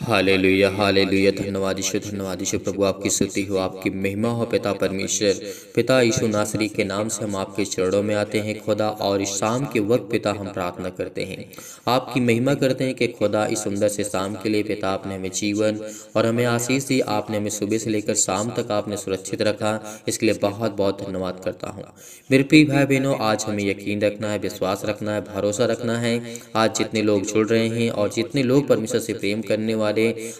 Hallelujah hallelujah. धन्यवाद यीशु प्रभु, आपकी स्तुति हो, आपकी महिमा हो पिता परमेश्वर। पिता यीशु नासरी के नाम से हम आपके चरणों में आते हैं खुदा, और इस शाम के वक्त पिता हम प्रार्थना करते हैं, आपकी महिमा करते हैं कि खुदा इस सुंदर से शाम के लिए पिता आपने हमें जीवन और हमें आशीष दी, आपने हमें सुबह से लेकर शाम तक आपने सुरक्षित रखा, इसके लिए बहुत बहुत धन्यवाद करता हूँ। मेरे प्रिय भाई बहनों, आज हमें यकीन रखना है, विश्वास रखना है, भरोसा रखना है। आज जितने लोग जुड़ रहे हैं और जितने लोग परमेश्वर से प्रेम करने वाले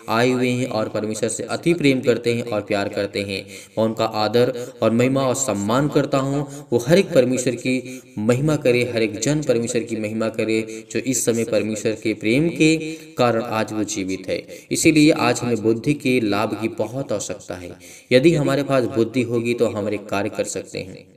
आए हुए हैं और परमेश्वर से अति प्रेम करते हैं और प्यार करते हैं, मैं उनका आदर और महिमा और सम्मान करता हूं। वो हर एक परमेश्वर की महिमा करे, हर एक जन परमेश्वर की महिमा करे जो इस समय परमेश्वर के प्रेम के कारण आज वो जीवित है। इसीलिए आज हमें बुद्धि के लाभ की बहुत आवश्यकता है। यदि हमारे पास बुद्धि होगी तो हम एक कार्य कर सकते हैं,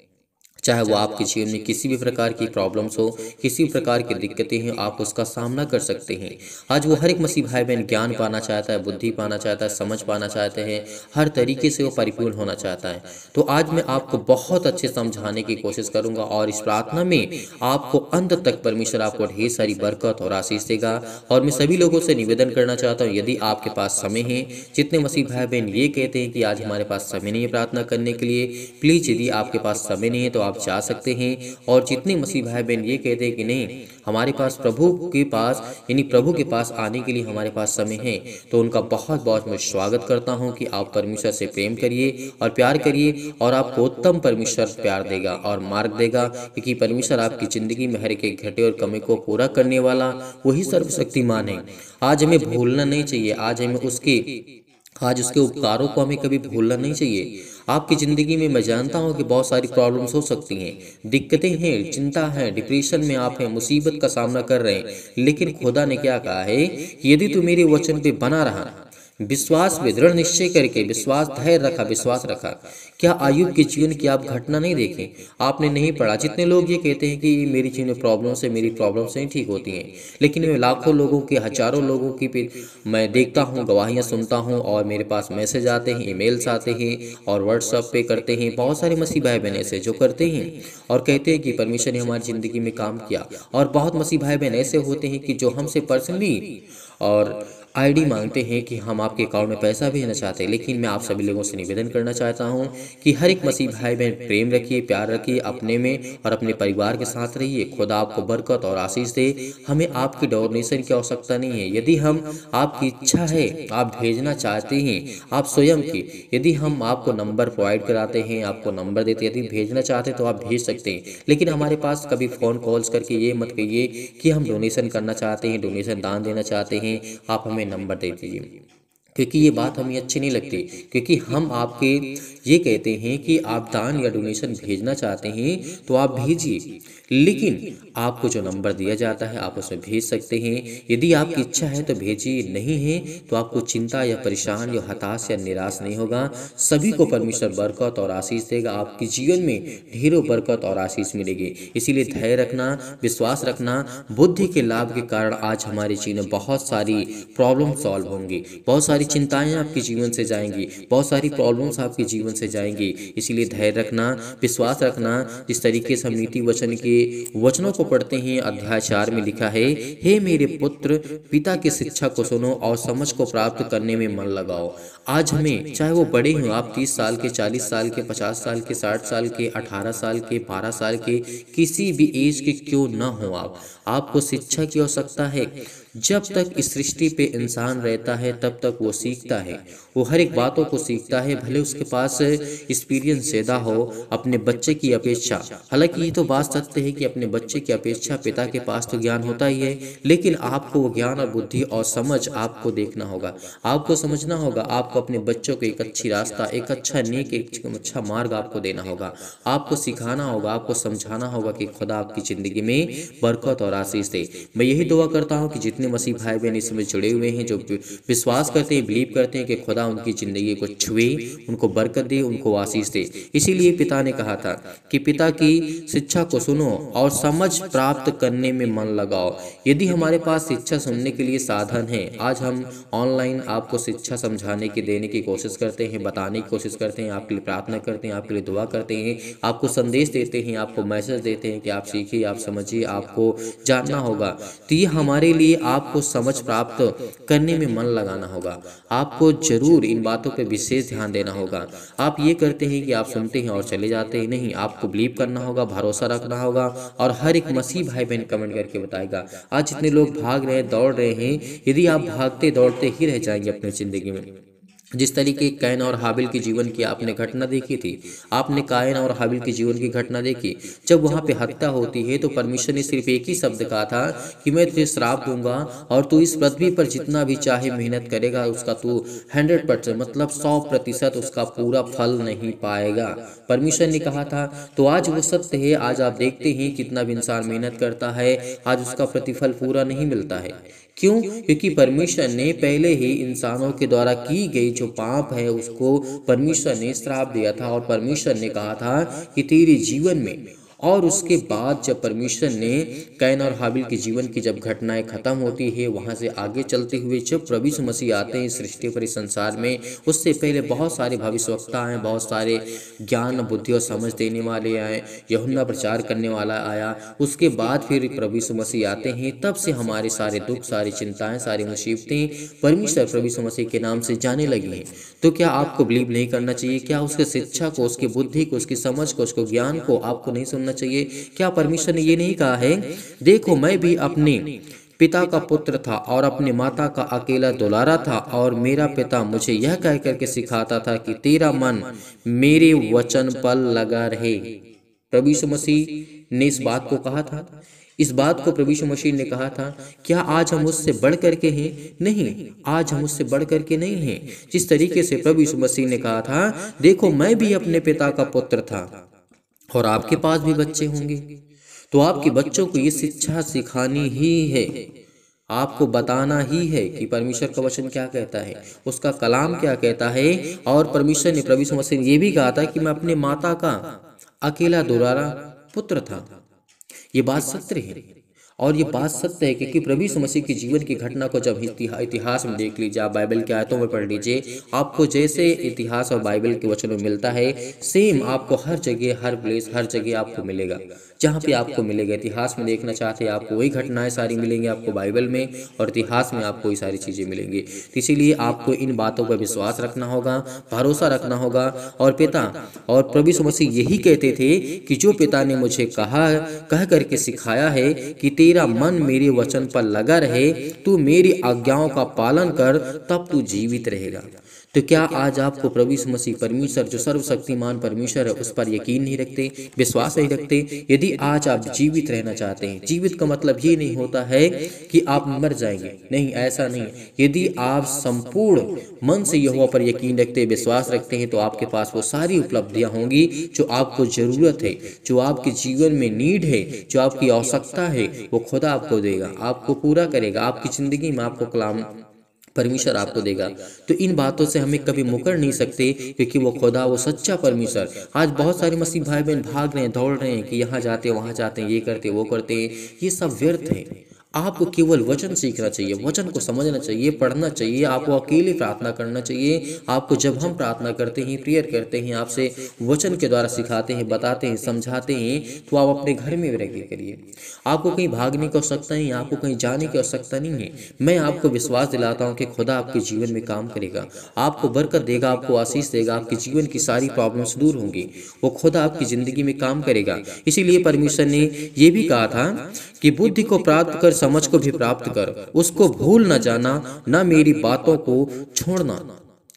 चाहे वो आपके जीवन में किसी भी प्रकार की प्रॉब्लम्स हो, किसी भी प्रकार की दिक्कतें हैं, आप उसका सामना कर सकते हैं। आज वो हर एक मसीह भाई बहन ज्ञान पाना चाहता है, बुद्धि पाना चाहता है, समझ पाना चाहते हैं, हर तरीके से वो परिपूर्ण होना चाहता है। तो आज मैं आपको बहुत अच्छे समझाने की कोशिश करूंगा और इस प्रार्थना में आपको अंत तक परमेश्वर आपको ढेर सारी बरकत और आशीष देगा। और मैं सभी लोगों से निवेदन करना चाहता हूँ, यदि आपके पास समय है, जितने मसीह भाई बहन ये कहते हैं कि आज हमारे पास समय नहीं है प्रार्थना करने के लिए, प्लीज यदि आपके पास समय नहीं है तो आप जा सकते हैं। और जितने मसीह भाई बहन ये कहते हैं कि नहीं हमारे पास प्रभु के पास यानी प्रभु के पास आने के लिए हमारे पास समय है, तो उनका बहुत बहुत मैं स्वागत करता हूं कि आप परमेश्वर से प्रेम करिए और प्यार करिए, और आपको उत्तम परमेश्वर प्यार देगा और मार्ग देगा, क्योंकि परमेश्वर आपकी जिंदगी में हर एक घटे और कमी को पूरा करने वाला वही सर्वशक्तिमान है। आज हमें भूलना नहीं चाहिए, आज उसके उपकारों को हमें कभी भूलना नहीं चाहिए। आपकी ज़िंदगी में मैं जानता हूं कि बहुत सारी प्रॉब्लम्स हो सकती हैं, दिक्कतें हैं, चिंता है, डिप्रेशन में आप हैं, मुसीबत का सामना कर रहे हैं, लेकिन खुदा ने क्या कहा है कि यदि तू मेरे वचन पे बना रहा, विश्वास में दृढ़ निश्चय करके विश्वास धैर्य रखा, विश्वास रखा। क्या आयुब के जीवन की आप घटना नहीं देखें? आपने नहीं पढ़ा? जितने लोग ये कहते हैं कि मेरी जीवन में प्रॉब्लम से मेरी प्रॉब्लम्स नहीं ठीक होती हैं, लेकिन मैं लाखों लोगों के, हजारों लोगों की मैं देखता हूँ, गवाहियाँ सुनता हूँ, और मेरे पास मैसेज आते हैं, ईमेल्स आते हैं और व्हाट्सएप पे करते हैं। बहुत सारे मसीह भाई बहन ऐसे जो करते हैं और कहते हैं कि परमेश्वर ने हमारी ज़िंदगी में काम किया, और बहुत मसीह भाई बहन ऐसे होते हैं कि जो हमसे पर्सनली और आईडी मांगते हैं कि हम आपके अकाउंट में पैसा भेजना चाहते हैं। लेकिन मैं आप सभी लोगों से निवेदन करना चाहता हूं कि हर एक मसीह भाई बहन प्रेम रखिए, प्यार रखिए अपने में और अपने परिवार के साथ रहिए। खुदा आपको बरकत और आशीष दे। हमें आपकी डोनेशन की आवश्यकता नहीं है। यदि हम आपकी इच्छा है, आप भेजना चाहते हैं, आप स्वयं की, यदि हम आपको नंबर प्रोवाइड कराते हैं, आपको नंबर देते हैं, यदि भेजना चाहते हैं तो आप भेज सकते हैं। लेकिन हमारे पास कभी फ़ोन कॉल्स करके ये मत कहिए कि हम डोनेशन करना चाहते हैं, डोनेशन दान देना चाहते हैं, आप हमें नंबर दे दीजिए, क्योंकि ये बात हमें अच्छी नहीं लगती। क्योंकि हम आपके ये कहते हैं कि आप दान या डोनेशन भेजना चाहते हैं तो आप भेजिए, लेकिन आपको जो नंबर दिया जाता है आप उसमें भेज सकते हैं। यदि आपकी इच्छा है तो भेजिए, नहीं है तो आपको चिंता या परेशान या हताश या निराश नहीं होगा। सभी को परमेश्वर बरकत और आशीष देगा, आपके जीवन में ढेरों बरकत और आशीष मिलेगी। इसीलिए धैर्य रखना, विश्वास रखना। बुद्धि के लाभ के कारण आज हमारे जीवन में बहुत सारी प्रॉब्लम सॉल्व होंगी, बहुत सारी चिंताएं आपके जीवन से जाएंगी, बहुत सारी प्रॉब्लम्स आपके जीवन से जाएंगी। इसीलिए धैर्य रखना, विश्वास रखना। जिस तरीके से हम नीति वचन के वचनों को पढ़ते हैं, अध्याय 4 में लिखा है, हे मेरे पुत्र, पिता की शिक्षा को सुनो और समझ को प्राप्त करने में मन लगाओ। आज हमें, चाहे वो बड़े हों, आप 30 साल के, 40 साल के, 50 साल के, 60 साल के, 18 साल के, 12 साल के, किसी भी एज के क्यों ना हो, आपको शिक्षा की आवश्यकता है। जब तक इस सृष्टि पे इंसान रहता है तब तक वो सीखता है, वो हर एक बातों को सीखता है, भले उसके पास एक्सपीरियंस ज़्यादा हो अपने बच्चे की अपेक्षा। हालांकि ये तो बात सत्य है कि अपने बच्चे की अपेक्षा पिता के पास तो ज्ञान होता ही है, लेकिन आपको वो ज्ञान और बुद्धि और समझ आपको देखना होगा, आपको समझना होगा। आपको अपने बच्चों को एक अच्छी रास्ता, एक अच्छा नेक, एक अच्छा मार्ग आपको देना होगा, आपको सिखाना होगा, आपको समझाना होगा कि खुदा आपकी ज़िंदगी में बरकत और आशीष दे। मैं यही दुआ करता हूँ कि जितने मसीह भाई बहन इसमें जुड़े हुए हैं, जो विश्वास करते हैं, बिलीव करते हैं कि खुदा उनकी ज़िंदगी को छुए, उनको बरकत दे, उनको आशीष दे। इसीलिए पिता ने कहा था कि पिता की शिक्षा को सुनो और समझ प्राप्त करने में मन लगाओ। यदि हमारे पास शिक्षा सुनने के लिए साधन है, आज हम ऑनलाइन आपको शिक्षा समझाने की, देने की कोशिश करते हैं, बताने की कोशिश करते हैं, आपके लिए प्रार्थना करते हैं, आपके लिए दुआ करते हैं, आपको संदेश देते हैं, आपको मैसेज देते हैं कि आप सीखिए, आप समझिए, आपको जानना होगा। तो ये हमारे लिए आपको समझ प्राप्त करने में मन लगाना होगा। आपको जरूर इन बातों पर विशेष ध्यान देना होगा। आप ये करते हैं कि आप सुनते हैं और चले जाते हैं, नहीं, आपको बिलीव करना होगा, भरोसा रखना होगा। और हर एक मसीह भाई बहन कमेंट करके बताएगा। आज जितने लोग भाग रहे हैं, दौड़ रहे हैं, यदि आप भागते दौड़ते ही रह जाएंगे अपनी जिंदगी में। जिस तरीके कैन और हाबिल के जीवन की आपने घटना देखी थी, आपने कायन और हाबिल के जीवन की घटना देखी। जब वहां पे हत्या होती है तो परमेश्वर ने सिर्फ एक ही शब्द कहा था कि मैं तुझे श्राप दूंगा और तू इस पृथ्वी पर जितना भी चाहे मेहनत करेगा उसका तू 100% मतलब 100% उसका पूरा फल नहीं पाएगा। परमेश्वर ने कहा था। तो आज वो सत्य है। आज आप देखते हैं कितना भी इंसान मेहनत करता है, आज उसका प्रतिफल पूरा नहीं मिलता है। क्यों? क्योंकि परमेश्वर ने पहले ही इंसानों के द्वारा की गई जो पाप है उसको परमेश्वर ने श्राप दिया था। और परमेश्वर ने कहा था कि तेरे जीवन में, और उसके बाद जब परमेश्वर ने कैन और हाबिल के जीवन की जब घटनाएं खत्म होती है, वहां से आगे चलते हुए जब प्रभु यीशु मसीह आते हैं सृष्टि पर, इस संसार में, उससे पहले बहुत सारे भविष्यवक्ता आए, बहुत सारे ज्ञान बुद्धि और समझ देने वाले आए, यूहन्ना प्रचार करने वाला आया। उसके बाद फिर प्रभु यीशु मसीह आते हैं। तब से हमारे सारे दुख, सारी चिंताएं, सारी मुसीबतें परमेश्वर प्रभु यीशु मसीह के नाम से जाने लगी हैं। तो क्या आपको बिलीव नहीं करना चाहिए? क्या उसके शिक्षा को, उसकी बुद्धि को, उसकी समझ को, उसको ज्ञान को आपको नहीं सुनना चाहिए? क्या परमेश्वर ने ये नहीं कहा है, देखो मैं भी अपने पिता का पुत्र था और अपने माता का अकेला दुलारा था, और मेरा पिता मुझे यह कह करके सिखाता था कि तेरा मन मेरे वचन पर लगा रहे। प्रभु यीशु मसीह ने इस बात को कहा था। इस बात को प्रभु यीशु मसीह ने कहा था। क्या आज हम उससे बढ़ करके हैं? नहीं, आज हम उससे बढ़ करके नहीं हैं। जिस तरीके से प्रभु यीशु मसीह ने कहा था, देखो मैं भी अपने पिता का पुत्र था और आपके पास भी बच्चे होंगे, तो आपके बच्चों को ये शिक्षा सिखानी ही है, आपको बताना ही है कि परमेश्वर का वचन क्या कहता है, उसका कलाम क्या कहता है। और परमेश्वर ने, प्रभु यीशु मसीह ने ये भी कहा था कि मैं अपने माता का अकेला दुलारा पुत्र था। ये बात सत्य है, और ये बात सत्य है क्योंकि प्रभु यीशु मसीह के जीवन की घटना को जब इतिहास में देख लीजिए, आप बाइबल के आयतों में पढ़ लीजिए, आपको जैसे इतिहास और बाइबल के वचनों में मिलता है, सेम आपको हर जगह, हर प्लेस, हर जगह आपको मिलेगा। जहाँ पे आपको मिलेगा, इतिहास में देखना चाहते हैं आपको वही घटनाएं सारी मिलेंगी आपको बाइबल में, और इतिहास में आपको ये सारी चीज़ें मिलेंगी। तो इसीलिए आपको इन बातों पर विश्वास रखना होगा, भरोसा रखना होगा। और पिता और प्रभु यीशु मसीह यही कहते थे कि जो पिता ने मुझे कह करके सिखाया है कि तेरा मन मेरे वचन पर लगा रहे, तू मेरी आज्ञाओं का पालन कर, तब तू जीवित रहेगा। तो क्या आज आपको प्रभु यीशु मसीह परमेश्वर जो सर्वशक्तिमान परमेश्वर है उस पर यकीन नहीं रखते, विश्वास नहीं रखते? यदि आज आप जीवित रहना चाहते हैं, जीवित का मतलब ये नहीं होता है कि आप मर जाएंगे, नहीं, ऐसा नहीं। यदि आप संपूर्ण मन से यहोवा पर यकीन रखते, विश्वास रखते हैं, तो आपके पास वो सारी उपलब्धियां होंगी जो आपको जरूरत है, जो आपके जीवन में नीड है, जो आपकी आवश्यकता है, वो खुदा आपको देगा, आपको पूरा करेगा। आपकी जिंदगी में आपको कलाम परमेश्वर आपको देगा। तो इन बातों से हमें कभी मुकर नहीं सकते, क्योंकि वो खुदा, वो सच्चा परमेश्वर। आज बहुत सारे मसीह भाई बहन भाग रहे हैं, दौड़ रहे हैं कि यहाँ जाते हैं, वहाँ जाते हैं, ये करते हैं, वो करते हैं। ये सब व्यर्थ है। आपको केवल वचन सीखना चाहिए, वचन को समझना चाहिए, पढ़ना चाहिए, आपको अकेले प्रार्थना करना चाहिए। आपको जब हम प्रार्थना करते हैं, प्रेयर करते हैं, आपसे वचन के द्वारा सिखाते हैं, बताते हैं, समझाते हैं, तो आप अपने घर में रह के करिए। आपको कहीं भागने की आवश्यकता नहीं है, आपको कहीं जाने की आवश्यकता नहीं है। मैं आपको विश्वास दिलाता हूँ कि खुदा आपके जीवन में काम करेगा, आपको बरकत देगा, आपको आशीष देगा, आपके जीवन की सारी प्रॉब्लम्स दूर होंगी। वो खुदा आपकी जिंदगी में काम करेगा। इसीलिए परमेश्वर ने ये भी कहा था कि बुद्धि को प्राप्त कर, समझ को भी प्राप्त कर, उसको भूल न जाना, न मेरी बातों को छोड़ना।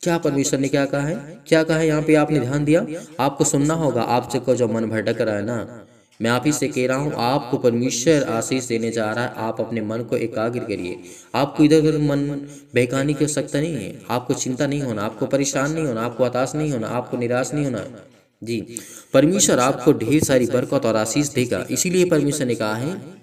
क्या परमेश्वर ने क्या कहा है? क्या कहा है यहाँ पे? आपने ध्यान दिया? आपको सुनना होगा। आपसे जो मन भटक रहा है ना, मैं आप ही से कह रहा हूँ, आपको परमेश्वर आशीष देने जा रहा है। आप अपने मन को एकाग्र करिए। आपको इधर उधर मन बहकाने की आवश्यकता नहीं है। आपको चिंता नहीं होना, आपको परेशान नहीं होना, आपको हताश नहीं होना, आपको निराश नहीं होना। जी, परमेश्वर आपको ढेर सारी बरकत और आशीष देगा। इसीलिए परमेश्वर ने कहा है,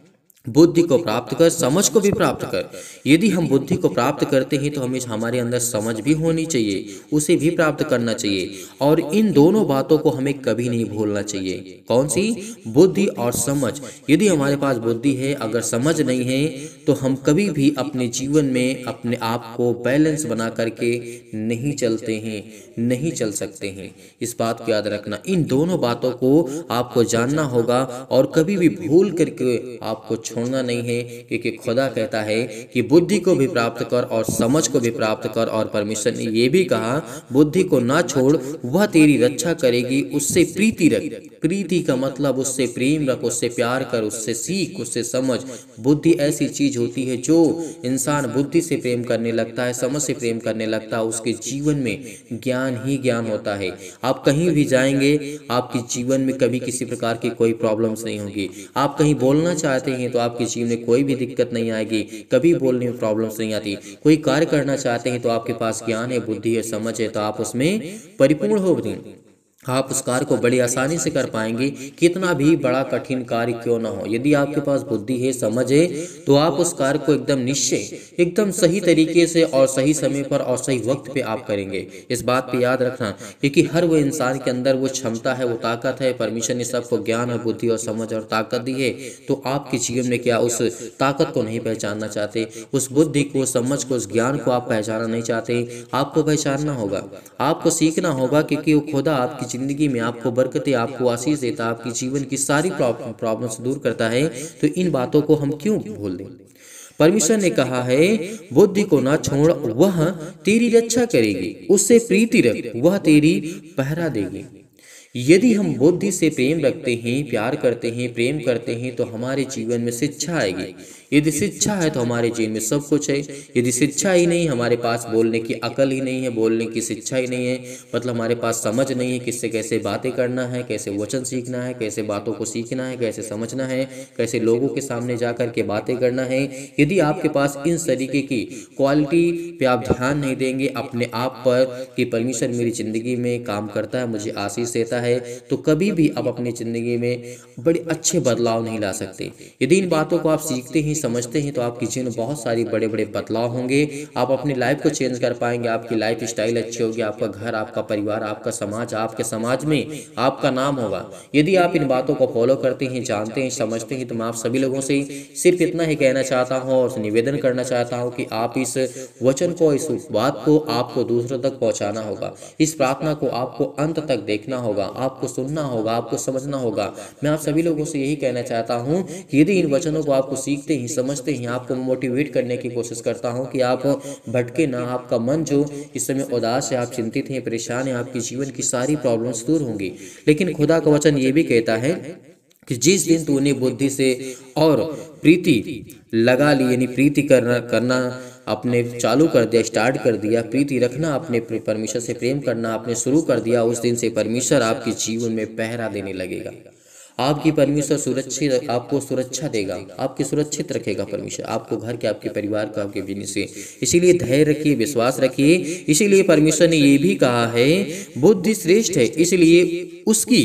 बुद्धि को प्राप्त कर, समझ को भी प्राप्त कर। यदि हम बुद्धि को प्राप्त करते हैं तो हमें हमारे अंदर समझ भी होनी चाहिए, उसे भी प्राप्त करना चाहिए। और इन दोनों बातों को हमें कभी नहीं भूलना चाहिए। कौन सी? बुद्धि और समझ। यदि हमारे पास बुद्धि है, अगर समझ नहीं है, तो हम कभी भी अपने जीवन में अपने आप को बैलेंस बना करके नहीं चलते हैं, नहीं चल सकते हैं। इस बात को याद रखना। इन दोनों बातों को आपको जानना होगा और कभी भी भूल करके आपको छोड़ना नहीं है, क्योंकि खुदा कहता है कि बुद्धि को भी प्राप्त कर और समझ को भी प्राप्त कर। और परमेश्वर ने ये भी कहा बुद्धि को ना छोड़, वह तेरी रक्षा करेगी, उससे प्रीति रख। प्रीति का मतलब उससे प्रेम रख, उससे प्यार कर, उससे सीख, उससे समझ। बुद्धि ऐसी चीज होती है जो इंसान बुद्धि से प्रेम करने लगता है, समझ से प्रेम करने लगता है, उसके जीवन में ज्ञान ही ज्ञान होता है। आप कहीं भी जाएंगे, आपके जीवन में कभी किसी प्रकार की कोई प्रॉब्लम्स नहीं होगी। आप कहीं बोलना चाहते हैं तो आपके जीवन में कोई भी दिक्कत नहीं आएगी, कभी बोलने में प्रॉब्लम्स नहीं आती। कोई कार्य करना चाहते हैं तो आपके पास ज्ञान है, बुद्धि है, समझ है, तो आप उसमें परिपूर्ण हो गए, आप उस कार्य को बड़ी आसानी से कर पाएंगे, कितना भी बड़ा कठिन कार्य क्यों ना हो। यदि आपके पास बुद्धि है, समझ है, तो आप उस कार्य को एकदम निश्चय, एकदम सही तरीके से और सही समय पर और सही वक्त पे आप करेंगे। इस बात पे याद रखना, क्योंकि हर वो इंसान के अंदर वो क्षमता है, वो ताकत है। परमेश्वर ने सबको ज्ञान और बुद्धि और समझ और ताकत दी है, तो आपके जीवन में क्या उस ताकत को नहीं पहचानना चाहते, उस बुद्धि को, समझ को, उस ज्ञान को आप पहचानना नहीं चाहते? आपको पहचानना होगा, आपको सीखना होगा, क्योंकि वो खुदा आपकी जिंदगी में आपको बरकतें, आपको आशीष देता, आपकी जीवन की सारी प्रॉब्लम्स दूर करता है। तो इन बातों को हम क्यों भूल दें? परमेश्वर ने कहा है बुद्धि को ना छोड़, वह तेरी रक्षा करेगी, उससे प्रीति रख, वह तेरी पहरा देगी। यदि हम बुद्धि से प्रेम रखते हैं, प्यार करते हैं, प्रेम करते हैं, तो हमारे जीवन में शिक्षा आएगी। यदि शिक्षा है तो हमारे जीवन में सब कुछ है। यदि शिक्षा ही नहीं, हमारे पास बोलने की अकल ही नहीं है, बोलने की शिक्षा ही नहीं है, मतलब हमारे पास समझ नहीं है किससे कैसे बातें करना है, कैसे वचन सीखना है, कैसे बातों को सीखना है, कैसे समझना है, कैसे लोगों के सामने जाकर के बातें करना है। यदि आपके पास इन तरीके की क्वालिटी पे आप ध्यान नहीं देंगे अपने आप पर कि परमेश्वर मेरी जिंदगी में काम करता है, मुझे आशीष देता है, तो कभी भी आप अपनी जिंदगी में बड़े अच्छे बदलाव नहीं ला सकते। यदि इन बातों को आप सीखते हैं, समझते हैं, तो आपके जीवन में बहुत सारी बड़े बड़े बदलाव होंगे। आप अपनी लाइफ को चेंज कर पाएंगे, आपकी लाइफ स्टाइल अच्छी होगी, आपका घर, आपका परिवार, आपका समाज, आपके समाज में आपका नाम होगा। यदि आप इन बातों को फॉलो करते हैं, जानते हैं, समझते हैं, तो मैं आप सभी लोगों से सिर्फ इतना ही कहना चाहता हूँ और निवेदन करना चाहता हूँ कि आप इस वचन को, इस बात को आपको दूसरों तक पहुँचाना होगा। इस प्रार्थना को आपको अंत तक देखना होगा, आपको सुनना होगा, आपको समझना होगा। मैं आप सभी लोगों से यही कहना चाहता हूं कि यदि इन वचनों को आपको सीखते ही, समझते ही, आपको मोटिवेट करने की कोशिश करता हूं कि आप भटके ना। आपका मन जो इस समय उदास है, आप चिंतित हैं, परेशान हैं, आपके जीवन की सारी प्रॉब्लम्स दूर होंगी। लेकिन खुदा का वचन ये भी कहता है कि जिस दिन तूने बुद्धि से और प्रीति लगा ली, यानी प्रीति करना आपने चालू कर दिया, स्टार्ट कर दिया, प्रीति रखना, अपने परमेश्वर से प्रेम करना आपने शुरू कर दिया, उस दिन से परमेश्वर आपके जीवन में पहरा देने लगेगा। आपकी परमेश्वर सुरक्षित, आपको सुरक्षा देगा, आपकी सुरक्षित रखेगा परमेश्वर, आपको घर के, आपके परिवार को, आपके बिजनेस से। इसीलिए धैर्य रखिए, विश्वास रखिए। इसीलिए परमेश्वर ने ये भी कहा है बुद्धि श्रेष्ठ है, इसलिए उसकी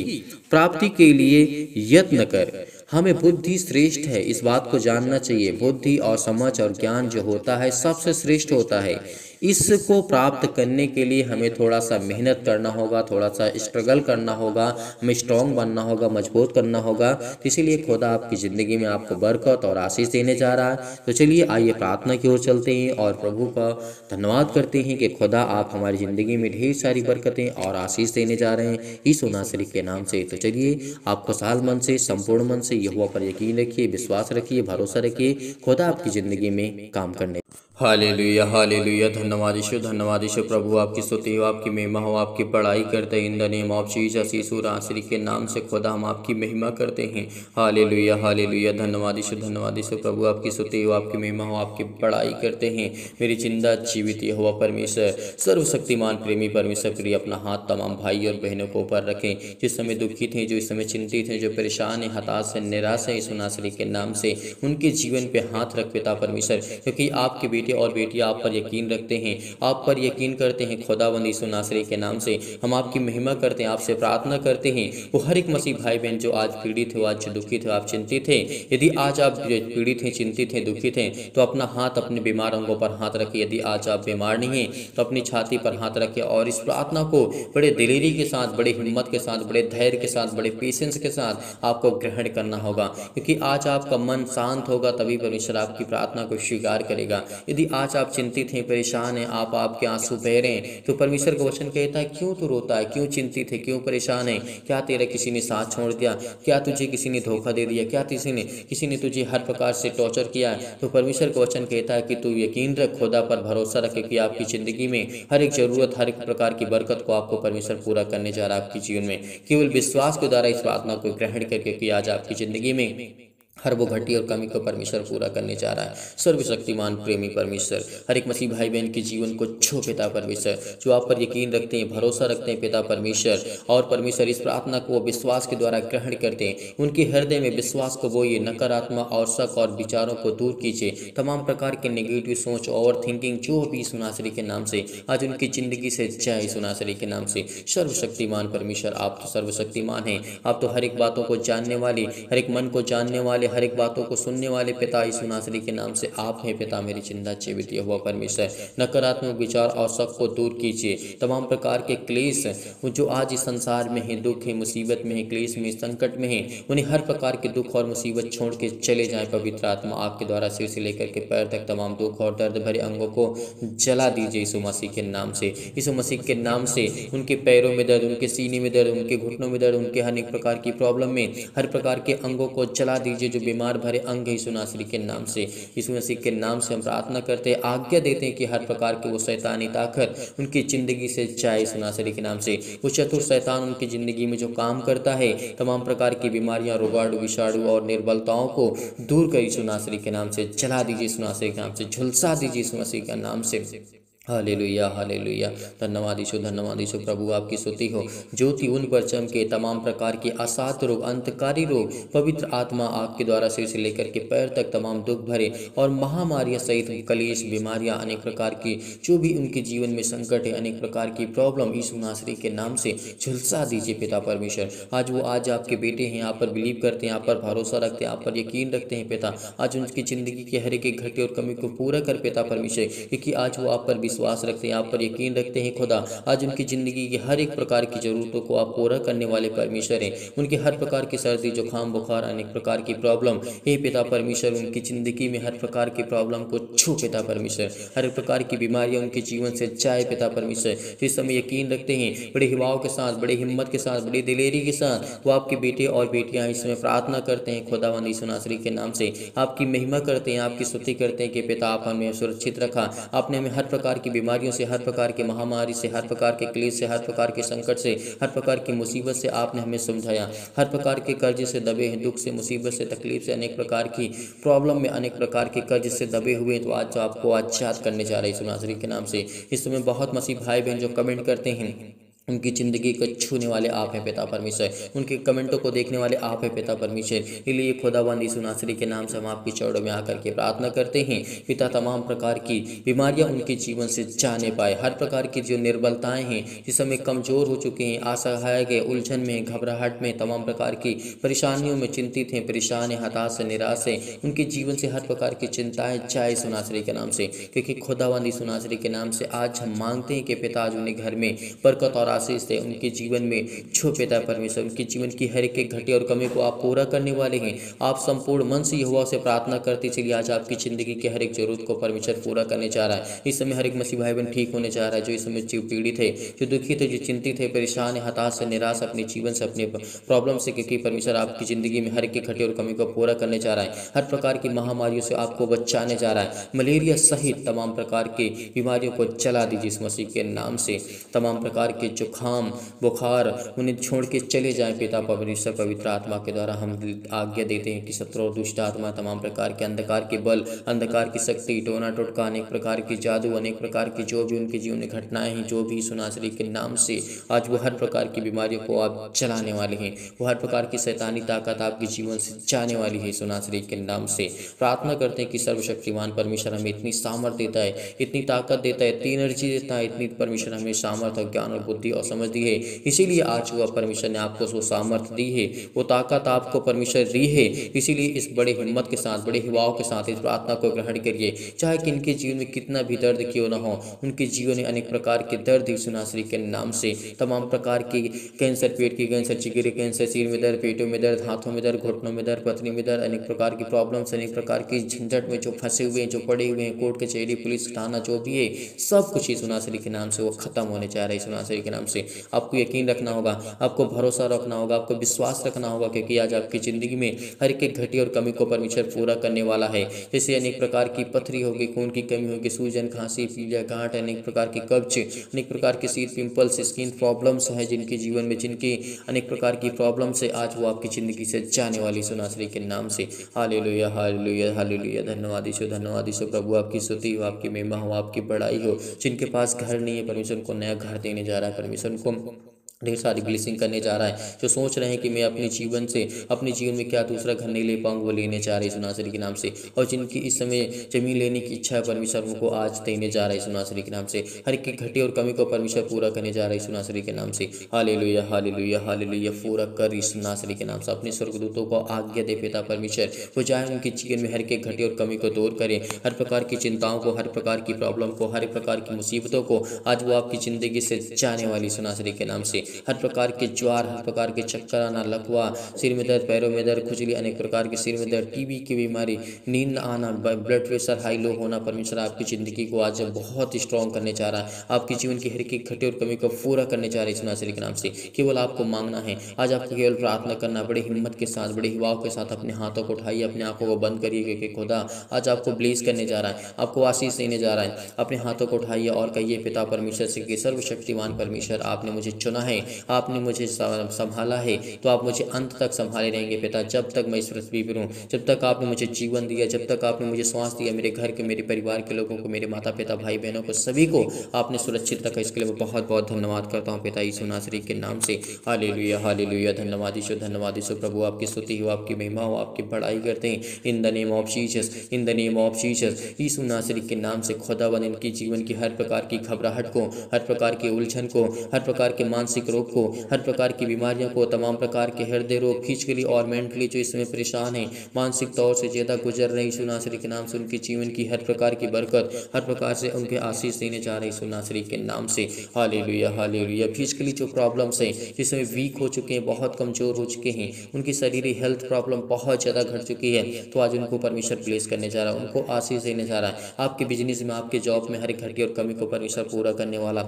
प्राप्ति के लिए यत्न कर। हमें बुद्धि श्रेष्ठ है, इस बात को जानना चाहिए। बुद्धि और समझ और ज्ञान जो होता है सबसे श्रेष्ठ होता है। इसको प्राप्त करने के लिए हमें थोड़ा सा मेहनत करना होगा, थोड़ा सा स्ट्रगल करना होगा, हमें स्ट्रॉन्ग बनना होगा, मजबूत करना होगा। तो इसीलिए खुदा आपकी ज़िंदगी में आपको बरकत और आशीष देने जा रहा है। तो चलिए आइए प्रार्थना की ओर चलते हैं और प्रभु का धन्यवाद करते हैं कि खुदा आप हमारी ज़िंदगी में ढेर सारी बरकतें और आशीष देने जा रहे हैं यीशु नासरी के नाम से। तो चलिए आप खुशहाल मन से, संपूर्ण मन से यहोवा पर यकीन रखिए, विश्वास रखिए, भरोसा रखिए, खुदा आपकी ज़िंदगी में काम करने। Hallelujah, hallelujah. धन्यवाद यीशु, धन्यवाद यीशु। प्रभु आपकी स्तुति हो, आपकी महिमा हो, आपकी बड़ाई करते हैं in the name of Jesus. Yeshu नासरी के नाम से खुदा हम आपकी महिमा करते हैं। Hallelujah, hallelujah. धन्यवाद यीशु, धन्यवाद यीशु। प्रभु आपकी स्तुति हो, आपकी महिमा हो, आपकी बड़ाई करते हैं। मेरी जिंदा जीवित यहोवा परमेश्वर, सर्वशक्तिमान प्रेमी परमेश्वर, प्रिय अपना हाथ तमाम भाई और बहनों को ऊपर रखें जिस समय दुखित हैं, जो इस समय चिंतित हैं, जो परेशान हैं, हताश हैं, निराश हैं। यीशु नासरी के नाम से उनके जीवन पे हाथ रख पिता परमेश्वर, क्योंकि आपके बेटे और बेटियां आप पर यकीन रखते हैं, आप पर यकीन करते हैं। खुदावंद यीशु नासरी के नाम से हम आपकी महिमा करते हैं, आपसे प्रार्थना करते हैं। वो हर एक मसीह भाई बहन जो आज पीड़ित हो, आज दुखित हो, आप चिंतित हैं, यदि आज आप पीड़ित हैं, चिंतित हैं, दुखित हैं, तो अपना हाथ अपने बीमार अंगों पर हाथ रखिए। यदि आज आप बीमार नहीं हैं तो अपनी छाती पर हाथ रखिए और इस प्रार्थना को बड़े दिलेरी के साथ, बड़े हिम्मत के साथ, बड़े धैर्य के साथ, बड़े पेशेंस के साथ आपको ग्रहण करना होगा, क्योंकि आज आपका मन शांत होगा तभी परमेश्वर आपकी प्रार्थना को स्वीकार करेगा। यदि यदि आज आप चिंतित हैं, परेशान हैं, आपके आंसू बह रहे हैं, तो परमेश्वर का वचन कहता है क्यों तू रोता है, क्यों चिंतित है, क्यों परेशान है? क्या तेरा किसी ने साथ छोड़ दिया? क्या तुझे किसी ने धोखा दे दिया? क्या किसी ने तुझे हर प्रकार से टॉर्चर किया है? तो परमेश्वर का वचन कहता है कि तू यकीन रख, खुदा पर भरोसा रख, क्योंकि आपकी ज़िंदगी में हर एक ज़रूरत, हर एक प्रकार की बरकत को आपको परमेश्वर पूरा करने जा रहा है आपके जीवन में। केवल विश्वास के द्वारा इस प्रार्थना को ग्रहण करके कि आज आपकी ज़िंदगी में हर वो घटी और कमी को परमेश्वर पूरा करने जा रहा है। सर्वशक्तिमान प्रेमी परमेश्वर हर एक मसीह भाई बहन के जीवन को छो पिता परमेश्वर, जो आप पर यकीन रखते हैं, भरोसा रखते हैं पिता परमेश्वर, और परमेश्वर इस प्रार्थना को विश्वास के द्वारा ग्रहण करते हैं। उनके हृदय में विश्वास को बोइए, नकारात्मक और शक और विचारों को दूर कीजिए। तमाम प्रकार के नेगेटिव सोच, ओवर थिंकिंग जो भी यीशु नासरी के नाम से आज उनकी ज़िंदगी से जाए यीशु नासरी के नाम से। सर्वशक्तिमान परमेश्वर आप तो सर्वशक्तिमान हैं, आप तो हर एक बातों को जानने वाले, हर एक मन को जानने वाले, हर एक बातों को सुनने वाले पिता यीशु नासरी के नाम से आप हैं पिता मेरी चिंता जीवित हुआ परमेश्वर। नकारात्मक विचार और शक को दूर कीजिए। तमाम प्रकार के क्लेश जो आज इस संसार में है, दुख है, मुसीबत में है, क्लेश में, संकट में है, उन्हें हर प्रकार के दुख और मुसीबत छोड़ के चले जाएं। पवित्र आत्मा आपके द्वारा सिर से लेकर के पैर तक तमाम दुख और दर्द भरे अंगों को जला दीजिए यीशु मसीह के नाम से। यीशु मसीह के नाम से उनके पैरों में दर्द, उनके सीने में दर्द, उनके घुटनों में दर्द, उनके हर एक प्रकार की प्रॉब्लम में हर प्रकार के अंगों को जला दीजिए जो बीमार भरे अंग यीशु नासरी के नाम से। यीशु मसीह के नाम से हम प्रार्थना करते हैं, आज्ञा देते हैं कि हर प्रकार के वो शैतानी ताकत उनकी ज़िंदगी से जाए यीशु नासरी के नाम से। वो चतुर शैतान उनकी ज़िंदगी में जो काम करता है, तमाम प्रकार की बीमारियां, रोगाणु, विषाणु और निर्बलताओं को दूर कर यीशु नासरी के नाम से जला दीजिए यीशु नासरी के नाम से, झुलसा दीजिए यीशु मसीह के नाम से। Hallelujah hallelujah. धन्यवाद यीशु प्रभु आपकी स्तुति हो। ज्योति उन पर चमके, तमाम प्रकार के असाध्य रोग, अंतकारी रोग, पवित्र आत्मा आपके द्वारा सिर से लेकर के पैर तक तमाम दुख भरे और महामारियां सहित कलेश, बीमारियां, अनेक प्रकार की जो भी उनके जीवन में संकट है, अनेक प्रकार की प्रॉब्लम यीशु नासरी के नाम से झुलसा दीजिए पिता परमेश्वर। आज आपके बेटे हैं, आप पर बिलीव करते हैं, आप पर भरोसा रखते हैं, आप पर यकीन रखते हैं पिता। आज उनकी ज़िंदगी के हर एक घटे और कमी को पूरा कर पिता परमेश्वर, क्योंकि आज वो आप पर विश्वास रखते हैं, आप पर यकीन रखते हैं खुदा। आज उनकी ज़िंदगी की हर एक प्रकार की ज़रूरतों को आप पूरा करने वाले परमेश्वर हैं। उनके हर प्रकार की सर्दी, जुकाम, बुखार, अनेक प्रकार की प्रॉब्लम हे पिता परमेश्वर, उनकी ज़िंदगी में हर प्रकार की प्रॉब्लम को छू पिता परमेश्वर। हर एक प्रकार की बीमारियां उनके जीवन से जाए पिता परमेश्वर। इस समय यकीन रखते हैं, बड़े हिवाओं के साथ, बड़े हिम्मत के साथ, बड़ी दिलेरी के साथ वो आपके बेटे और बेटियां इस समय प्रार्थना करते हैं खुदावंद यीशु नासरी के नाम से। आपकी महिमा करते हैं, आपकी स्तुति करते हैं कि पिता आप हमें सुरक्षित रखा, आपने हमें हर प्रकार की बीमारियों से, हर प्रकार की महामारी से, हर प्रकार के क्लेश से, हर प्रकार के संकट से, हर प्रकार की मुसीबत से आपने हमें समझाया। हर प्रकार के कर्ज से दबे हैं, दुख से, मुसीबत से, तकलीफ से, अनेक प्रकार की प्रॉब्लम में, अनेक प्रकार के कर्ज से दबे हुए हैं, तो आज आपको आजाद करने जा रहे हैं यीशु नासरी के नाम से। इस समय बहुत मसीह भाई बहन जो कमेंट करते हैं, उनकी ज़िंदगी को छूने वाले आप हैं पिता परमेश्वर, उनके कमेंटों को देखने वाले आप हैं पिता परमेश्वर। इसलिए खुदावंद यीशु नासरी के नाम से हम आपकी चरणों में आकर के प्रार्थना करते हैं पिता, तमाम प्रकार की बीमारियां उनके जीवन से जाने पाए। हर प्रकार की जो निर्बलताएं हैं, जिस समय कमज़ोर हो चुके हैं, असहाय गए, उलझन में, घबराहट में, तमाम प्रकार की परेशानियों में चिंतित हैं, परेशान हैं, हताश है, निराश है, उनके जीवन से हर प्रकार की चिंताएं जाए यीशु नासरी के नाम से। क्योंकि खुदावंद यीशु नासरी के नाम से आज हम मांगते हैं कि पिता आज उन्हें घर में बरकत और आशीष दे, उनके जीवन में छो पिता परमेश्वर, उनके जीवन की हर एक घटे और कमी को आप पूरा करने वाले हैं। आप संपूर्ण मन से यहोवा से प्रार्थना करते चलिए, आज आपकी ज़िंदगी के हर एक जरूरत को परमेश्वर पूरा करने जा रहा है। इस समय हर एक मसीह भाई बहन ठीक होने जा रहा है, जो इस समय पीड़ित है, जो दुखित है, जो चिंतित है, परेशान है, हताश है, निराश अपने जीवन से, अपने प्रॉब्लम से, क्योंकि परमेश्वर आपकी ज़िंदगी में हर एक घटे और कमी को पूरा करने जा रहा है। हर प्रकार की महामारियों से आपको बचाने जा रहा है। मलेरिया सहित तमाम प्रकार की बीमारियों को चला दीजिए इस मसीह के नाम से। तमाम प्रकार के जुकाम, बुखार उन्हें छोड़ के चले जाएं पिता परमेश्वर। पवित्र आत्मा के द्वारा हम आज्ञा देते हैं कि शत्रु और दुष्ट आत्मा, तमाम प्रकार के अंधकार के बल, अंधकार की शक्ति, टोना टोटका, अनेक प्रकार की जादू, अनेक प्रकार की जो भी उनके जीवन में घटनाएं हैं, जो भी यीशु नासरी के नाम से आज वो हर प्रकार की बीमारियों को आप चलाने वाले हैं। वो हर प्रकार की शैतानी ताकत आपके जीवन से जाने वाली है यीशु नासरी के नाम से। प्रार्थना करते हैं कि सर्वशक्तिमान परमेश्वर हमें इतनी सामर्थ देता है, इतनी ताकत देता है, इतनी एनर्जी देता है, इतनी परमेश्वर हमें सामर्थ और ज्ञान और बुद्धि और समझ दी है। इसीलिए आज हुआ परमेश्वर ने आपको वो सामर्थ्य दी है, वो ताकत आपको परमेश्वर दी है। इसीलिए इस बड़े हिम्मत के साथ, बड़े हिवाओं के साथ इस प्रार्थना को ग्रहण करिए। चाहे कि इनके जीवन में कितना भी दर्द क्यों ना हो, उनके जीवन में अनेक प्रकार के दर्द यीशु नासरी के नाम से, तमाम प्रकार की कैंसर, पेट की कैंसर, जिगर कैंसर, सिर में दर्द, पेटों में दर्द, हाथों में दर्द, घुटनों में दर्द, पथरी में दर्द, अनेक प्रकार की प्रॉब्लम्स, अनेक प्रकार की झंझट में जो फंसे हुए हैं, जो पड़े हुए हैं, कोर्ट कचहरी, पुलिस थाना, जो भी है, सब कुछ यीशु नासरी के नाम से वो खत्म होने जा रहा है। यीशु नासरी के नाम से आपको यकीन रखना होगा, आपको भरोसा रखना होगा, आपको विश्वास रखना होगा, क्योंकि आज आपकी ज़िंदगी में हर एक घटी और कमी को परमेश्वर पूरा करने वाला है। जैसे अनेक प्रकार की पथरी होगी, खून की कमी होगी, सूजन, खांसी, पीलिया, गांठ, अनेक प्रकार की कब्ज, अनेक प्रकार के शीत, पिंपल्स, स्किन प्रॉब्लम्स हैं जिनके जीवन में, जिनकी अनेक प्रकार की प्रॉब्लम्स है, आज वो आपकी ज़िंदगी से जाने वाली यीशु नासरी के नाम से। Hallelujah, hallelujah, hallelujah. धन्यवाद यीशु, धन्यवाद यीशु। प्रभु आपकी स्तुति हो, आपकी महिमा हो, आपकी बड़ाई हो। जिनके पास घर नहीं है, परमेश्वर उनको नया घर देने जा रहा है। परमेश्वर उनको ढेर सारी ब्लेसिंग करने जा रहा है। जो सोच रहे हैं कि मैं अपने जीवन से, अपने जीवन में क्या दूसरा घर नहीं ले पाऊंगा, वो लेने जा रहे हैं यीशु नासरी के नाम से। और जिनकी इस समय जमीन लेने की इच्छा है, परमेश्वर उनको आज देने जा रहा है यीशु नासरी के नाम से। हर एक घटी और कमी को परमेश्वर पूरा करने जा रहा है यीशु नासरी के नाम से। Hallelujah, hallelujah, hallelujah. पूरा कर यीशु नासरी के नाम से। अपने स्वर्गदूतों को आज्ञा दे पिता परमेश्वर, वो जाए उनके जीवन में हर एक घटी और कमी को दूर करें, हर प्रकार की चिंताओं को, हर प्रकार की प्रॉब्लम को, हर प्रकार की मुसीबतों को आज वो आपकी ज़िंदगी से जाने वाली यीशु नासरी के नाम से। हर प्रकार के ज्वार, हर प्रकार के चक्कर आना, लकवा, सिर में दर्द, पैरों में दर्द, खुजली, अनेक प्रकार के सिर में दर्द, टीबी की बीमारी, नींद न आना, ब्लड प्रेशर हाई लो होना, परमेश्वर आपकी ज़िंदगी को आज बहुत स्ट्रॉन्ग करने जा रहा है। आपके जीवन की हर एक घटी और कमी को पूरा करने जा रहे हैं यीशु नासरी के नाम से। केवल आपको मांगना है, आज आपको केवल प्रार्थना करना, बड़ी हिम्मत के साथ, बड़े हिवाओं के साथ अपने हाथों को उठाइए, अपने आंखों को बंद करिए, क्योंकि खुदा आज आपको ब्लेस करने जा रहा है, आपको आशीष देने जा रहा है। अपने हाथों को उठाइए और कहिए पिता परमेश्वर से कि सर्वशक्तिमान परमेश्वर, आपने मुझे चुना है, आपने मुझे संभाला है, तो आप मुझे अंत तक संभाले रहेंगे पिता। जब तक मैं इस पृथ्वी पर हूँ, जब तक आपने मुझे जीवन दिया, जब तक आपने मुझे श्वास दिया, मेरे घर के, मेरे परिवार के लोगों को, मेरे माता पिता, भाई बहनों को, सभी को आपने सुरक्षित रखा। इसके लिए मैं बहुत बहुत धन्यवाद करता हूँ पिता यीशु नासरी के नाम से। Hallelujah, hallelujah. धन्यवाद यीशु, धन्यवाद यीशु। प्रभु आपकी स्तुति हो, आपकी महिमा हो, आपकी बड़ाई करते हैं in the name of Jesus, in the name of Jesus. Yeshu नासरी के नाम से खुदावन इनकी जीवन की हर प्रकार की घबराहट को, हर प्रकार की उलझन को, हर प्रकार के मानसिक रोग को, हर प्रकार की बीमारियों को, तमाम प्रकार के हृदय रोग, फिजिकली और मेंटली जो इसमें परेशान है, मानसिक तौर से ज़्यादा गुजर रहे यीशु नासरी के नाम से, उनके जीवन की हर प्रकार की बरकत, हर प्रकार से उनके आशीष देने जा रहे यीशु नासरी के नाम से। Hallelujah, hallelujah. फिजिकली जो प्रॉब्लम्स हैं, जिसमें वीक हो चुके हैं, बहुत कमज़ोर हो चुके हैं, उनकी शरीरी हेल्थ प्रॉब्लम बहुत ज़्यादा घट चुकी है, तो आज उनको परमेश्वर ब्लेस करने जा रहा है, उनको आशीष देने जा रहा है। आपके बिजनेस में, आपके जॉब में हर एक घटी और कमी को परमेश्वर पूरा करने वाला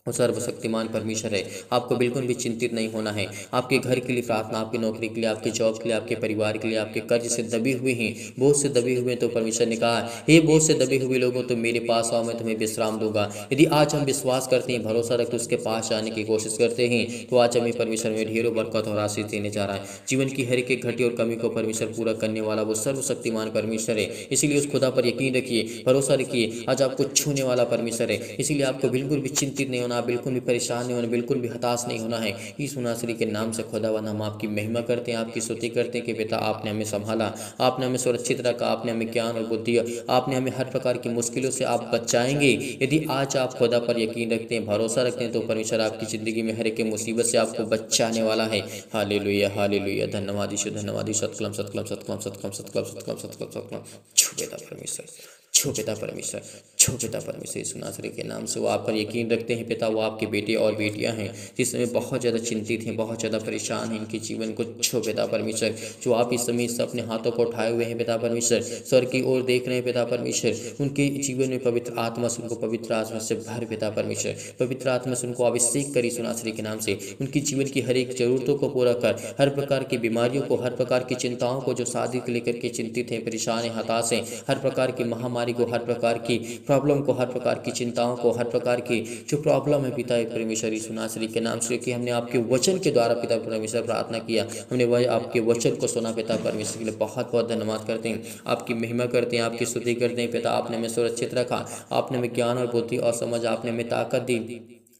वो सर्वशक्तिमान परमेश्वर है। आपको बिल्कुल भी चिंतित नहीं होना है। आपके घर के लिए प्रार्थना, आपकी नौकरी के लिए, आपके जॉब के लिए, आपके परिवार के लिए, आपके कर्ज से दबे हुए हैं, बोझ से दबे हुए हैं, तो परमेश्वर ने कहा, हे बोझ से दबे हुए लोगों, तो मेरे पास आओ, मैं तुम्हें विश्राम दूंगा। यदि आज हम विश्वास करते हैं, भरोसा रखते, उसके पास जाने की कोशिश करते हैं, तो आज हमें परमेश्वर में ढेरों बरकत और आशीष देने जा रहा है। जीवन की हर एक घटी और कमी को परमेश्वर पूरा करने वाला वो सर्वशक्तिमान परमेश्वर है। इसीलिए उस खुदा पर यकीन रखिए, भरोसा रखिए। आज आपको छूने वाला परमेश्वर है। इसीलिए आपको बिल्कुल भी चिंतित नहीं होना, बिल्कुल भी परेशान नहीं होना, बिल्कुल भी हताश नहीं होना है। यीशु नासरी के नाम से खुदावन हम आपकी महिमा करते हैं, आपकी स्तुति करते हैं कि पिता आपने हमें संभाला, आपने हमें सुरक्षित रखा, आपने हमें ज्ञान और बुद्धि, आपने हमें हर प्रकार की मुश्किलों से आप बचाएंगे। यदि आज आप खुदा पर यकीन रखते हैं, भरोसा रखते हैं, तो परमेश्वर आपकी ज़िंदगी में हर एक मुसीबत से आपको बचाने वाला है। Hallelujah, hallelujah. धन्यवाद यीशु, धन्यवाद यीशु। सतकलम, सतकलम, सतकलम, सतकलम, सतकलम, सतकलम, सतकलम, सतकलम। छू पिता परमेश्वर, छू पिता परमेश्वर, छू पिता परमेश्वर। यीशु नासरी के नाम से वो आप पर यकीन रखते हैं पिता, वो आपके बेटे और बेटियां हैं जिसमें बहुत ज़्यादा चिंतित हैं, बहुत ज़्यादा परेशान हैं, इनके जीवन को छू पिता परमेश्वर। जो आप इस समय से अपने हाथों को उठाए हुए हैं पिता परमेश्वर, स्वर की ओर देख रहे हैं पिता परमेश्वर, उनके जीवन में पवित्र आत्मा से, उनको पवित्र आत्मा से भर पिता परमेश्वर, पवित्र आत्मा से उनको अभिषेक करी यीशु नासरी के नाम से। उनकी जीवन की हर एक जरूरतों को पूरा कर, हर प्रकार की बीमारियों को, हर प्रकार की चिंताओं को, जो शादी को लेकर के चिंतित हैं, परेशान हैं, हताश हैं, हर प्रकार की महामारी को, हर प्रकार की प्रॉब्लम को, हर प्रकार की चिंताओं को, हर प्रकार की जो प्रॉब्लम है पिता परमेश्वर यीशु नासरी के नाम से, कि हमने आपके वचन के द्वारा पिता परमेश्वर प्रार्थना किया, हमने वह आपके वचन को सुना पिता परमेश्वर के लिए बहुत बहुत धन्यवाद करते हैं, आपकी महिमा करते हैं, आपकी स्तुति करते हैं पिता। आपने हमें सुरक्षित रखा, आपने हमें ज्ञान और बुद्धि और समझ, आपने हमें ताकत दी,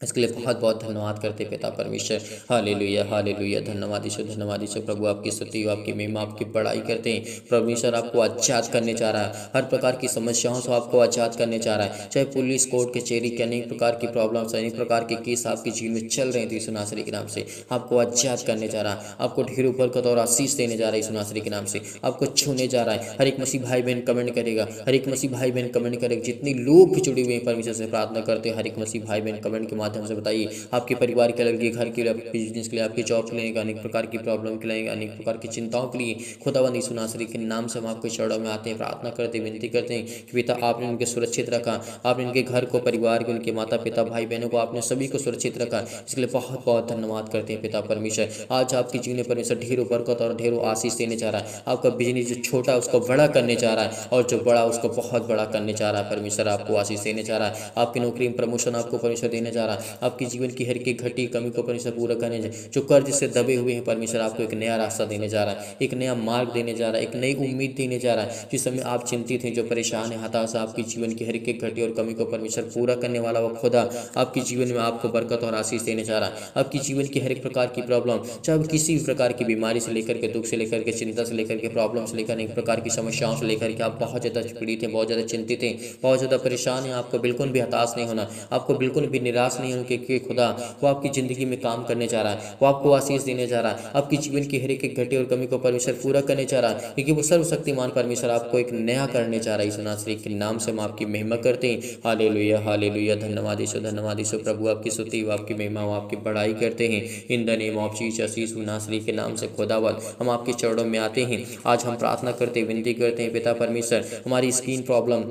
इसके लिए बहुत बहुत धन्यवाद करते पिता परमेश्वर। हालेलुया हालेलुया, धन्यवाद ईश्वर, धन्यवाद ईश्वर। प्रभु आपकी स्तुति हो, आपकी महिमा, आपकी बड़ाई करते हैं। परमेश्वर आपको आजाद करने चाह रहा है, हर प्रकार की समस्याओं से आपको आजाद करने चाह रहा है। चाहे पुलिस कोर्ट कचहरी के अनेक प्रकार की प्रॉब्लम्स, अनेक प्रकार के केस आपके जीवन में चल रहे थे, यीशु नासरी के नाम से आपको आजाद करने जा रहा है। आपको ढेरों बरकत और आशीष देने जा रहा है यीशु नासरी के नाम से, आपको छूने जा रहा है। हर एक मसीह भाई बहन कमेंट करेगा, हर एक मसीह भाई बहन कमेंट करेगा। जितने लोग भी जुड़े हुए हैं परमेश्वर से प्रार्थना करते हैं, हर एक मसीह भाई बहन कमेंट के माध्यम से बताइए आपके परिवार के लिए, घर के लिए, आपके बिजनेस के लिए, आपके जॉब के लिए, अनेक प्रकार की प्रॉब्लम के लिए, अनेक प्रकार की चिंताओं के लिए खुदावंद यीशु नासरी के नाम से हम आपके चरणों में आते हैं, प्रार्थना करते हैं, विनती करते हैं कि पिता आपने उनके सुरक्षित रखा, आपने उनके घर को, परिवार को, उनके माता पिता भाई बहनों को आपने सभी को सुरक्षित रखा। इसके लिए बहुत बहुत धन्यवाद करते हैं पिता परमेश्वर। आज आपकी जीवन में परमेश्वर ढेरों बरकत और ढेरों आशीष देने जा रहा है। आपका बिजनेस जो छोटा है उसको बड़ा करने जा रहा है, और जो बड़ा उसको बहुत बड़ा करने जा रहा है। परमेश्वर आपको आशीष देने जा रहा है, आपकी नौकरी में प्रमोशन आपको परमेश्वर देने जा रहा है, आपकी जीवन की हर एक घटी कमी को परमेश्वर पूरा करने जा, जो कर्ज से दबे हुए हैं परमेश्वर आपको एक नया रास्ता देने जा रहा है, एक नया मार्ग देने जा रहा है, एक नई उम्मीद देने जा रहा है। जिस समय आप चिंतित हैं, जो परेशान है, हताश, आपकी जीवन की हर एक घटी और कमी को परमेश्वर पूरा करने वाला वो खुदा आपके जीवन में आपको बरकत और आशीष देने जा रहा है। आपकी जीवन की हर एक प्रकार की प्रॉब्लम, चाहे किसी भी प्रकार की बीमारी से लेकर के, दुख से लेकर के, चिंता से लेकर के, प्रॉब्लम से लेकर, एक प्रकार की समस्याओं से लेकर के, आप बहुत ज़्यादा पीड़ित हैं, बहुत ज़्यादा चिंतित हैं, बहुत ज़्यादा परेशान हैं, आपको बिल्कुल भी हताश नहीं होना, आपको बिल्कुल भी निराश नहीं होना, क्योंकि खुदा वो आपकी ज़िंदगी में काम करने जा रहा है, वो आपको आशीष देने जा रहा है, आपकी जीवन की हर एक घटी और कमी को परमेश्वर पूरा करने जा रहा है, क्योंकि वो सर्वशक्तिमान परमेश्वर आपको एक नया करने जा रहा है। यीशु नासरी के नाम से हम आपकी महिमा करते हैं। हालेलुया हालेलुया, धन्यवाद यीशु, धन्यवाद यीशु। प्रभु आपकी स्तुति व आपकी महिमा व आपकी बड़ाई करते हैं। In the name of Jesus, Yeshu नासरी के नाम से खुदावंद हम आपके चरणों में आते हैं। आज हम प्रार्थना करते, विनती करते हैं पिता परमेश्वर, हमारी स्किन प्रॉब्लम,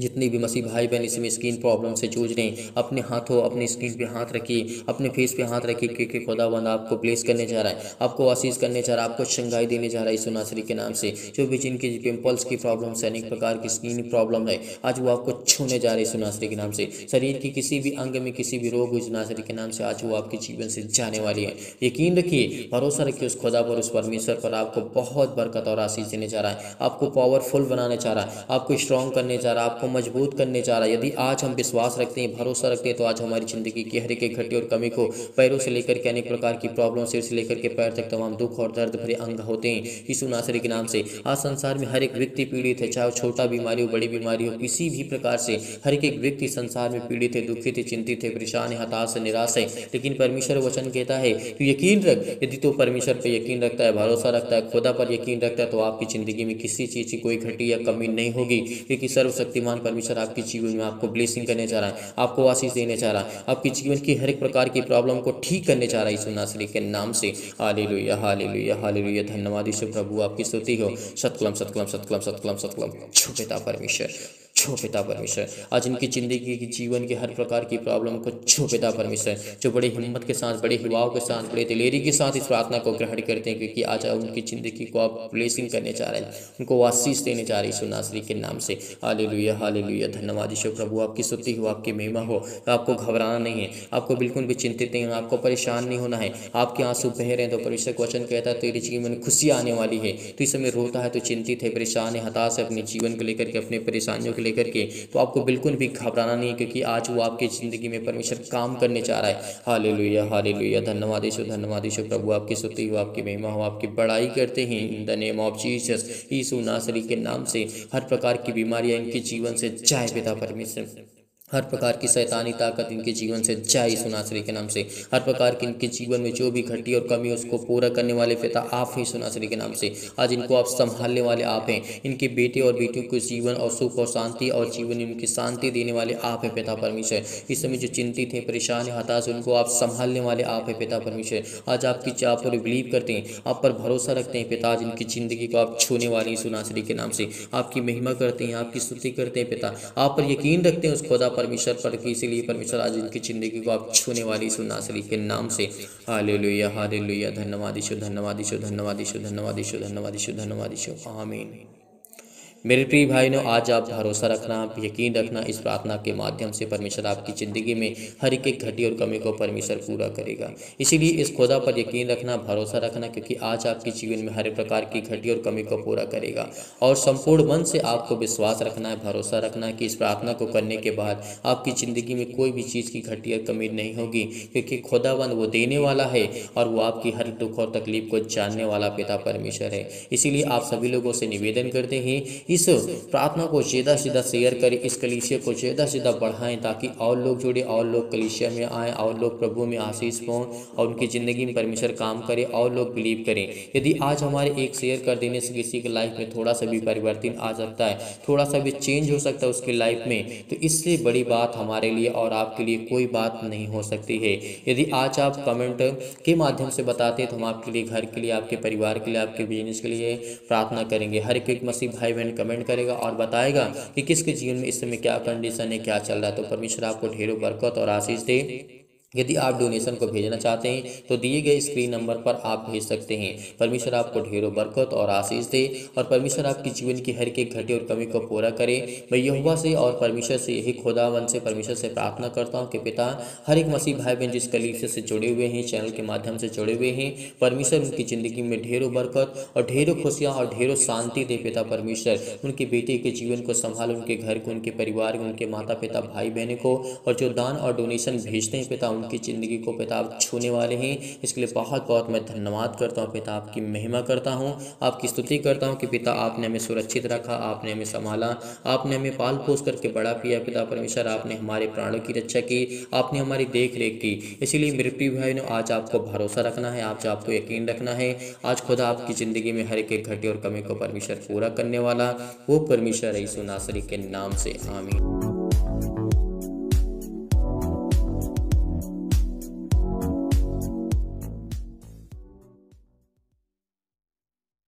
जितने भी मसीह भाई बहन इसमें स्किन प्रॉब्लम से जूझ रहे हैं, अपने हाथों, अपनी स्किन पे हाथ रखिए, अपने फेस पे हाथ रखिए, क्योंकि खुदावंद आपको ब्लेस करने जा रहा है, आपको आशीष करने जा रहा है, आपको शंगाई देने जा रहा है यीशु नासरी के नाम से। जो भी जिनकी पिंपल्स की प्रॉब्लम है, अनेक प्रकार की स्किन प्रॉब्लम है, आज वो आपको छूने जा रहे हैं यीशु नासरी के नाम से। शरीर की किसी भी अंग में किसी भी रोग यीशु नासरी के नाम से आज वो आपके जीवन से जाने वाली है। यकीन रखिए, भरोसा रखिए उस खुदा पर, उस परमेश्वर पर, आपको बहुत बरकत और आशीष देने जा रहा है, आपको पावरफुल बनाने जा रहा है, आपको स्ट्रॉन्ग करने जा रहा है, आपको मजबूत करने जा रहा है। यदि आज हम विश्वास रखते हैं, भरोसा रखते हैं, तो आज हमारी जिंदगी की हर एक घटी और कमी को, पैरों से लेकर के अनेक प्रकार की प्रॉब्लम, सिर से लेकर के पैर तक तमाम दुख और दर्द भरे अंग होते हैं यीशु नासरी के नाम से। आज संसार में हर एक व्यक्ति पीड़ित है, चाहे छोटा बीमारी हो, बड़ी बीमारी हो, किसी भी प्रकार से हर एक व्यक्ति संसार में पीड़ित है, दुखित है, चिंतित है, परेशान है, हताश है, निराश है। लेकिन परमेश्वर वचन कहता है तो यकीन रख, यदि तो परमेश्वर पर यकीन रखता है, भरोसा रखता है, खुदा पर यकीन रखता है, तो आपकी जिंदगी में किसी चीज़ की कोई घटी या कमी नहीं होगी, क्योंकि सर्वशक्तिमान परमेश्वर आपके जीवन में आपको ब्लेसिंग करने जा रहा है, आपको आशीष देने जा रहा है, आपके जीवन की हर एक प्रकार की प्रॉब्लम को ठीक करने जा रहा है यीशु नासरी के नाम से। हालेलुया हालेलुया हालेलुया, धन्यवाद यीशु। प्रभु आपकी स्तुति हो। सतकलम सतकलम सतकलम सतकलम सतकलम, छो पिता परमेश्वर, छो पिता परमेश्वर। आज इनकी जिंदगी की जीवन की हर प्रकार की प्रॉब्लम को छो पिता परमेश्वर, जो बड़ी हिम्मत के साथ, बड़े हिवाओं के साथ, बड़े दिलेरी के साथ इस प्रार्थना को ग्रहण करते हैं, क्योंकि आज उनकी जिंदगी को आप ब्लेसिंग करने जा रहे हैं, उनको आशीष देने जा रहे हैं यीशु नासरी के नाम से। हालेलुया हालेलुया, धन्यवाद यीशु। प्रभु आपकी स्तुति हो, आपकी महिमा हो। आपको घबराना नहीं है, आपको बिल्कुल भी चिंतित नहीं होना, आपको परेशान नहीं होना है। आपके आंसू बह रहे हैं तो परमेश्वर का वचन कहता है तेरे जीवन में खुशी आने वाली है। तो इस समय रोता है, तो चिंतित है, परेशान है, हताश है अपने जीवन को लेकर के, अपने परेशानियों को लेकर के, तो आपको बिल्कुल भी घबराना नहीं है, क्योंकि आज वो आपकी ज़िंदगी में परमेश्वर काम करने जा रहा है। हालेलुया हालेलुया, धन्यवाद यीशु, धन्यवाद यीशु। प्रभु आपकी स्तुति हो, आपकी महिमा हो, आपकी बड़ाई करते हैं in the name of Jesus, Yeshu नासरी के नाम से। हर प्रकार की बीमारियां इनके जीवन से जाए पिता परमेश्वर, हर प्रकार की शैतानी ताकत इनके जीवन से जाए यीशु नासरी के नाम से। हर प्रकार की इनके जीवन में जो भी घटी और कमी उसको पूरा करने वाले पिता आप हैं यीशु नासरी के नाम से। आज इनको आप संभालने वाले आप हैं, इनके बेटे और बेटियों को जीवन और सुख और शांति और जीवन में उनकी शांति देने वाले आप हैं पिता परमेश्वर। इस समय जो चिंतित हैं, परेशान है, हताश, उनको आप संभालने वाले आप हैं पिता परमेश्वर। आज आपकी चाह पर बिलीव करते हैं, आप पर भरोसा रखते हैं पिता। आज इनकी जिंदगी को आप छूने वाले यीशु नासरी के नाम से आपकी महिमा करते हैं, आपकी स्तुति करते हैं पिता। आप पर यकीन रखते हैं उस खुदा परमेश्वर पर, इसीलिए परमेश्वर आज इनकी जिंदगी को आप छूने वाली यीशु नासरी के नाम से। हालेलुया हालेलुया, धन्यवाद यीशु, धन्यवाद यीशु, धन्यवाद यीशु, धन्यवाद यीशु, धन्यवाद यीशु, धन्यवाद यीशु। आमीन। मेरे प्रिय भाइयों, आज आप भरोसा रखना, आप यकीन रखना, इस प्रार्थना के माध्यम से परमेश्वर आपकी ज़िंदगी में हर एक घटी और कमी को परमेश्वर पूरा करेगा। इसीलिए इस खुदा पर यकीन रखना, भरोसा रखना, क्योंकि आज आपके जीवन में हर एक प्रकार की घटी और कमी को पूरा करेगा। और संपूर्ण मन से आपको विश्वास रखना है, भरोसा रखना है कि इस प्रार्थना को करने के बाद आपकी ज़िंदगी में कोई भी चीज़ की घटी और कमी नहीं होगी, क्योंकि खुदावंद वो देने वाला है और वो आपकी हर दुख और तकलीफ को जानने वाला पिता परमेश्वर है। इसीलिए आप सभी लोगों से निवेदन करते हैं, इस प्रार्थना को ज़्यादा से ज़्यादा शेयर करें, इस कलीसिया को ज़्यादा से ज़्यादा बढ़ाएं, ताकि और लोग जुड़े, और लोग कलीसिया में आएँ, और लोग प्रभु में आशीष पाएं और उनकी ज़िंदगी में परमेश्वर काम करे और लोग बिलीव करें। यदि आज हमारे एक शेयर कर देने से किसी की लाइफ में थोड़ा सा भी परिवर्तन आ सकता है, थोड़ा सा भी चेंज हो सकता है उसकी लाइफ में, तो इससे बड़ी बात हमारे लिए और आपके लिए कोई बात नहीं हो सकती है। यदि आज आप कमेंट के माध्यम से बताते हैं तो हम आपके लिए, घर के लिए, आपके परिवार के लिए, आपके बिजनेस के लिए प्रार्थना करेंगे। हर एक मसीह भाई बहन कमेंट करेगा और बताएगा कि किसके जीवन में इस समय क्या कंडीशन है, क्या चल रहा है। तो परमेश्वर आपको ढेरों बरकत और आशीष दे। यदि आप डोनेशन को भेजना चाहते हैं तो दिए गए स्क्रीन नंबर पर आप भेज सकते हैं। परमेश्वर आपको ढेरों बरकत और आशीष दे और परमेश्वर आपकी जीवन की हर एक घटी और कमी को पूरा करे। मैं यहोवा से और परमेश्वर से, यही खुदावन से, परमेश्वर से प्रार्थना करता हूं कि पिता हर एक मसीह भाई बहन जिस कलीसिया से जुड़े हुए हैं, चैनल के माध्यम से जुड़े हुए हैं, परमेश्वर उनकी ज़िंदगी में ढेरों बरकत और ढेरों खुशियाँ और ढेरों शांति दे। पिता परमेश्वर उनके बेटे के जीवन को संभालो, उनके घर को, उनके परिवार को, उनके माता पिता भाई बहनों को, और जो दान और डोनेशन भेजते हैं पिता उनकी ज़िंदगी को पिता आप छूने वाले हैं। इसके लिए बहुत बहुत मैं धन्यवाद करता हूँ पिता, आपकी महिमा करता हूँ, आपकी स्तुति करता हूँ कि पिता आपने हमें सुरक्षित रखा, आपने हमें संभाला, आपने हमें पाल पोस करके बड़ा किया। पिता परमेश्वर आपने हमारे प्राणों की रक्षा की, आपने हमारी देख रेख की। इसीलिए मेरे प्रिय भाइयों, आज आपको भरोसा रखना है, आज आपको यकीन रखना है। आज खुदा आपकी ज़िंदगी में हर एक घटी और कमी को परमेश्वर पूरा करने वाला वो परमेश्वर यीशु नासरी के नाम से, आमीन।